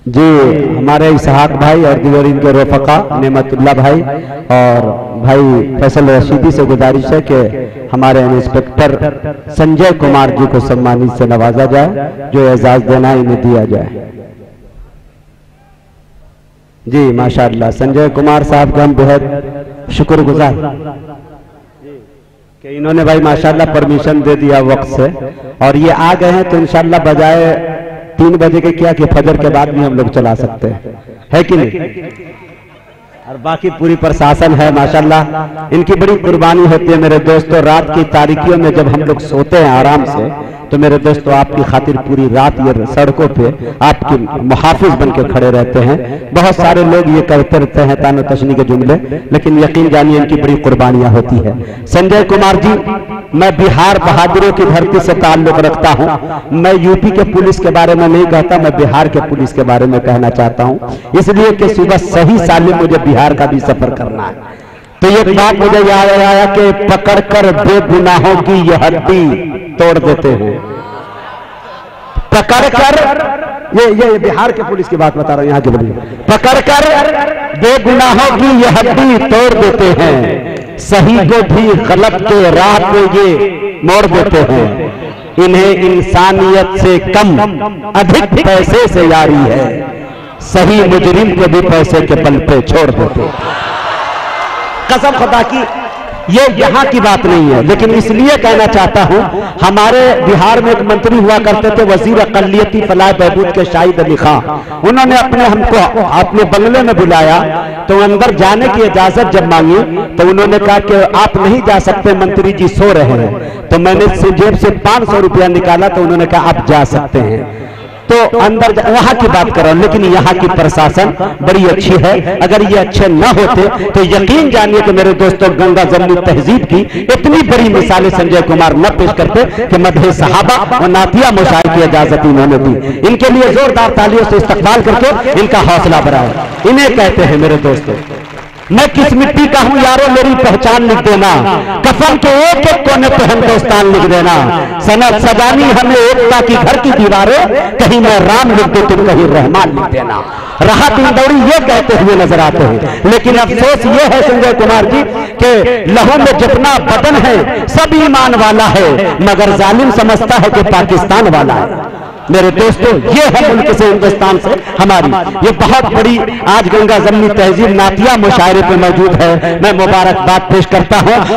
जी, हमारे इसहाक भाई और दीगर इनके रफका नेमतुल्ला भाई और भाई फैसल रशीदी से गुजारिश है कि हमारे इंस्पेक्टर संजय कुमार जी को सम्मानित से नवाजा जाए, जो एजाज देना इन्हें दिया जाए। जी माशाअल्लाह, संजय कुमार साहब का हम बेहद शुक्रगुजार कि इन्होंने भाई माशाअल्लाह परमिशन दे दिया वक्त से, और ये आ गए हैं तो इंशाअल्लाह बजाय 3 बजे के क्या कि फजर के बाद भी हम लोग चला सकते हैं, है कि नहीं। और बाकी पूरी प्रशासन है माशाअल्लाह, इनकी बड़ी कुर्बानी होती है मेरे दोस्तों। रात की तारीकियों में जब हम लोग सोते हैं आराम से, तो मेरे दोस्तों आपकी खातिर पूरी रात ये सड़कों पे आपके मुहाफिज बन के खड़े रहते हैं। बहुत सारे लोग ये कहते रहते हैं तानो तशनी के जुमले, लेकिन यकीन जानिए इनकी बड़ी कुर्बानियां होती है। संजय कुमार जी, मैं बिहार बहादुरों की धरती से ताल्लुक रखता हूं। मैं यूपी के पुलिस के बारे में नहीं कहता, मैं बिहार के पुलिस के बारे में कहना चाहता हूं, इसलिए कि सुबह सही सालिम मुझे बिहार का भी सफर करना है। तो ये बात मुझे याद आया कि पकड़कर बेगुनाहों की यह हड्डी तोड़ देते हैं। पकड़कर, ये बिहार के पुलिस की बात बता रहा हूं, यहाँ के बोलिए, पकड़कर बेगुनाहों की यह हड्डी तोड़ देते हैं, सही को भी गलत के राह पे ये मोड़ देते हैं। इन्हें इंसानियत से कम अधिक पैसे से यारी है, सही मुजरिम को भी पैसे के बल पे छोड़ देते हैं। कसम खुदा की ये यहाँ की बात नहीं है, लेकिन इसलिए कहना चाहता हूं, हमारे बिहार में एक मंत्री हुआ करते थे वजीर अक़लियती फलाह बहबूद के शाहिद अली खां। उन्होंने हमको अपने बंगले में बुलाया, तो अंदर जाने की इजाजत जब मांगी तो उन्होंने कहा कि आप नहीं जा सकते, मंत्री जी सो रहे हैं। तो मैंने जेब से 500 रुपया निकाला, तो उन्होंने कहा आप जा सकते हैं। तो अंदर वहां की बात कर रहा हूं, लेकिन यहाँ की प्रशासन बड़ी अच्छी है। अगर ये अच्छे न होते तो यकीन जानिए कि मेरे दोस्तों गंगा जमनी तहजीब की इतनी बड़ी मिसालें संजय कुमार न पेश करते कि मदहे सहाबा और नातिया मुशायरे की इजाजत इन्होंने दी। इनके लिए जोरदार तालियों से इस्तकबाल करके इनका हौसला बढ़ाए। इन्हें कहते हैं मेरे दोस्तों, मैं किस मिट्टी का हूं यारों मेरी पहचान लिख देना, कफन के एक एक कोने पे हिंदुस्तान लिख देना, सनत सजानी हमें एकता की घर की दीवारें, कहीं मैं राम लिख दे तुम कहीं रहमान लिख देना। राहत इंदौरी ये कहते हुए नजर आते हैं, लेकिन अफसोस ये है संजय कुमार जी कि लहू में जितना बदन है सब ईमान वाला है, मगर जालिम समझता है कि पाकिस्तान वाला है। मेरे दोस्तों, ये है मुल्क से हिंदुस्तान से हमारी ये बहुत बड़ी आज गंगा जमनी तहजीब नातिया मुशायरे पे मौजूद है। मैं मुबारकबाद पेश करता हूं।